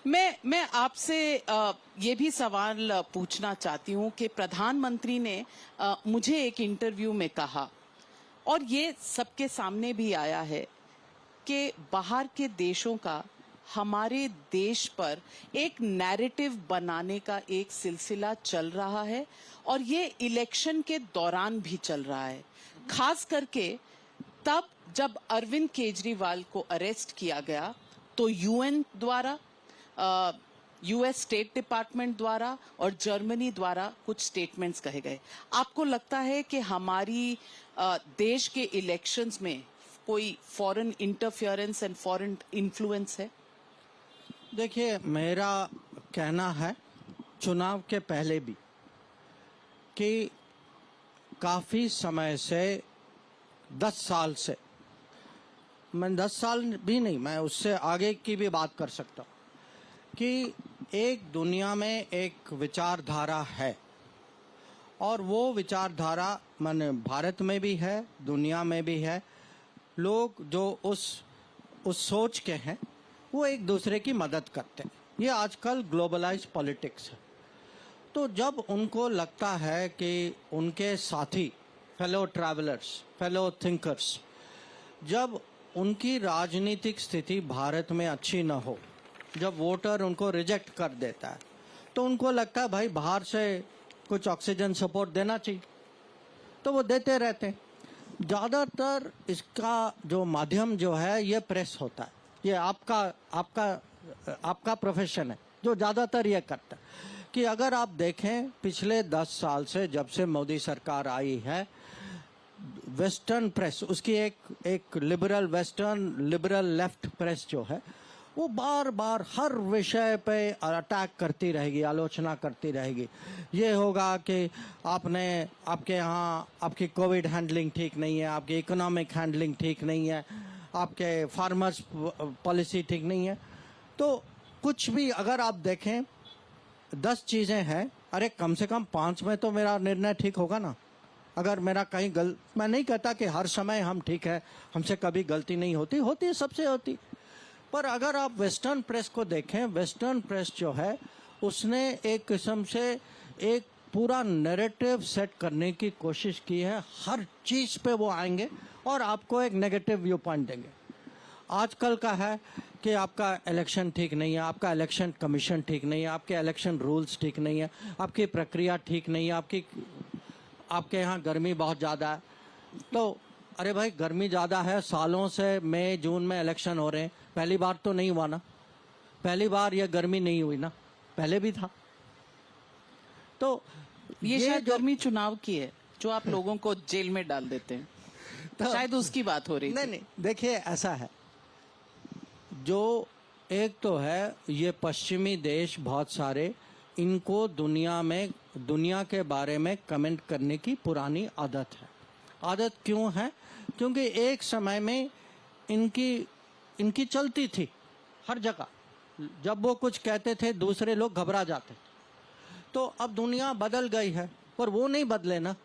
मैं आपसे ये भी सवाल पूछना चाहती हूँ कि प्रधानमंत्री ने मुझे एक इंटरव्यू में कहा, और ये सबके सामने भी आया है, कि बाहर के देशों का हमारे देश पर एक नैरेटिव बनाने का एक सिलसिला चल रहा है, और ये इलेक्शन के दौरान भी चल रहा है। खास करके तब जब अरविंद केजरीवाल को अरेस्ट किया गया तो यूएन द्वारा, यूएस स्टेट डिपार्टमेंट द्वारा और जर्मनी द्वारा कुछ स्टेटमेंट्स कहे गए। आपको लगता है कि हमारी देश के इलेक्शंस में कोई foreign interference and foreign influence है? देखिए, मेरा कहना है चुनाव के पहले भी कि काफ़ी समय से 10 साल से, मैं 10 साल भी नहीं, मैं उससे आगे की भी बात कर सकता हूँ कि एक दुनिया में एक विचारधारा है, और वो विचारधारा माने भारत में भी है, दुनिया में भी है। लोग जो उस सोच के हैं वो एक दूसरे की मदद करते हैं। ये आजकल ग्लोबलाइज पॉलिटिक्स है। तो जब उनको लगता है कि उनके साथी, फेलो ट्रैवलर्स, फेलो थिंकर्स, जब उनकी राजनीतिक स्थिति भारत में अच्छी न हो, जब वोटर उनको रिजेक्ट कर देता है, तो उनको लगता है भाई बाहर से कुछ ऑक्सीजन सपोर्ट देना चाहिए, तो वो देते रहते हैं। ज़्यादातर इसका जो माध्यम जो है ये प्रेस होता है। ये आपका प्रोफेशन है जो ज़्यादातर ये करता है कि अगर आप देखें पिछले 10 साल से जब से मोदी सरकार आई है, वेस्टर्न प्रेस, उसकी एक liberal western, liberal left press जो है, वो बार बार हर विषय पे अटैक करती रहेगी, आलोचना करती रहेगी। ये होगा कि आपके यहाँ आपकी कोविड हैंडलिंग ठीक नहीं है, आपकी इकोनॉमिक हैंडलिंग ठीक नहीं है, आपके फार्मर्स पॉलिसी ठीक नहीं है। तो कुछ भी अगर आप देखें 10 चीज़ें हैं, अरे कम से कम 5 में तो मेरा निर्णय ठीक होगा ना। अगर मेरा कहीं मैं नहीं कहता कि हर समय हम ठीक है, हमसे कभी गलती नहीं होती है, सबसे होती। पर अगर आप वेस्टर्न प्रेस को देखें, वेस्टर्न प्रेस जो है उसने एक किस्म से एक पूरा नैरेटिव सेट करने की कोशिश की है। हर चीज़ पे वो आएंगे और आपको एक नेगेटिव व्यू पॉइंट देंगे। आजकल का है कि आपका इलेक्शन ठीक नहीं है, आपका इलेक्शन कमीशन ठीक नहीं है, आपके इलेक्शन रूल्स ठीक नहीं है, आपकी प्रक्रिया ठीक नहीं है, आपके यहाँ गर्मी बहुत ज़्यादा है। तो अरे भाई, गर्मी ज़्यादा है, सालों से मई जून में इलेक्शन हो रहे हैं, पहली बार तो नहीं हुआ ना, पहली बार ये गर्मी नहीं हुई ना, पहले भी था। तो ये शायद गर्मी चुनाव की है जो आप लोगों को जेल में डाल देते हैं, तो शायद उसकी बात हो रही थी। नहीं, देखिए ऐसा है, जो एक तो है ये पश्चिमी देश बहुत सारे, इनको दुनिया के बारे में कमेंट करने की पुरानी आदत है। आदत क्यों है? क्योंकि एक समय में इनकी चलती थी हर जगह, जब वो कुछ कहते थे दूसरे लोग घबरा जाते। तो अब दुनिया बदल गई है, पर वो नहीं बदले ना।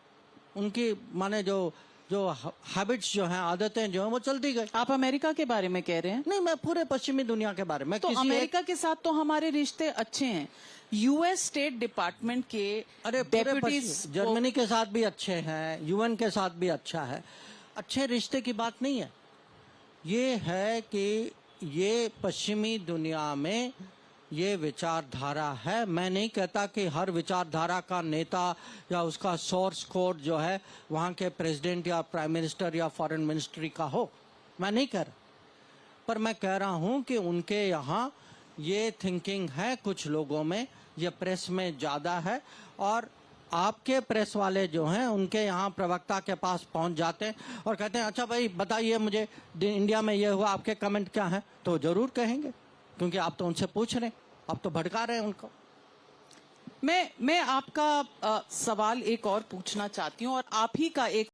उनकी माने जो हैबिट्स जो हैं, आदतें जो हैं, वो चलती गई। आप अमेरिका के बारे में कह रहे हैं? नहीं, मैं पूरे पश्चिमी दुनिया के बारे में। तो अमेरिका के साथ तो हमारे रिश्ते अच्छे हैं। यूएस स्टेट डिपार्टमेंट के डेप्यूटीज, जर्मनी के साथ भी अच्छे हैं, यूएन के साथ भी अच्छा है। अच्छे रिश्ते की बात नहीं है, ये है कि ये पश्चिमी दुनिया में ये विचारधारा है। मैं नहीं कहता कि हर विचारधारा का नेता या उसका सोर्स कोड जो है वहाँ के प्रेसिडेंट या प्राइम मिनिस्टर या फॉरेन मिनिस्ट्री का हो, मैं नहीं कह रहा। पर मैं कह रहा हूँ कि उनके यहाँ ये थिंकिंग है कुछ लोगों में, ये प्रेस में ज़्यादा है। और आपके प्रेस वाले जो हैं उनके यहाँ प्रवक्ता के पास पहुँच जाते हैं और कहते हैं अच्छा भाई बताइए मुझे, इंडिया में ये हुआ, आपके कमेंट क्या हैं? तो ज़रूर कहेंगे, क्योंकि आप तो उनसे पूछ रहे हैं, आप तो भड़का रहे हैं उनको। मैं आपका सवाल एक और पूछना चाहती हूँ, और आप ही का एक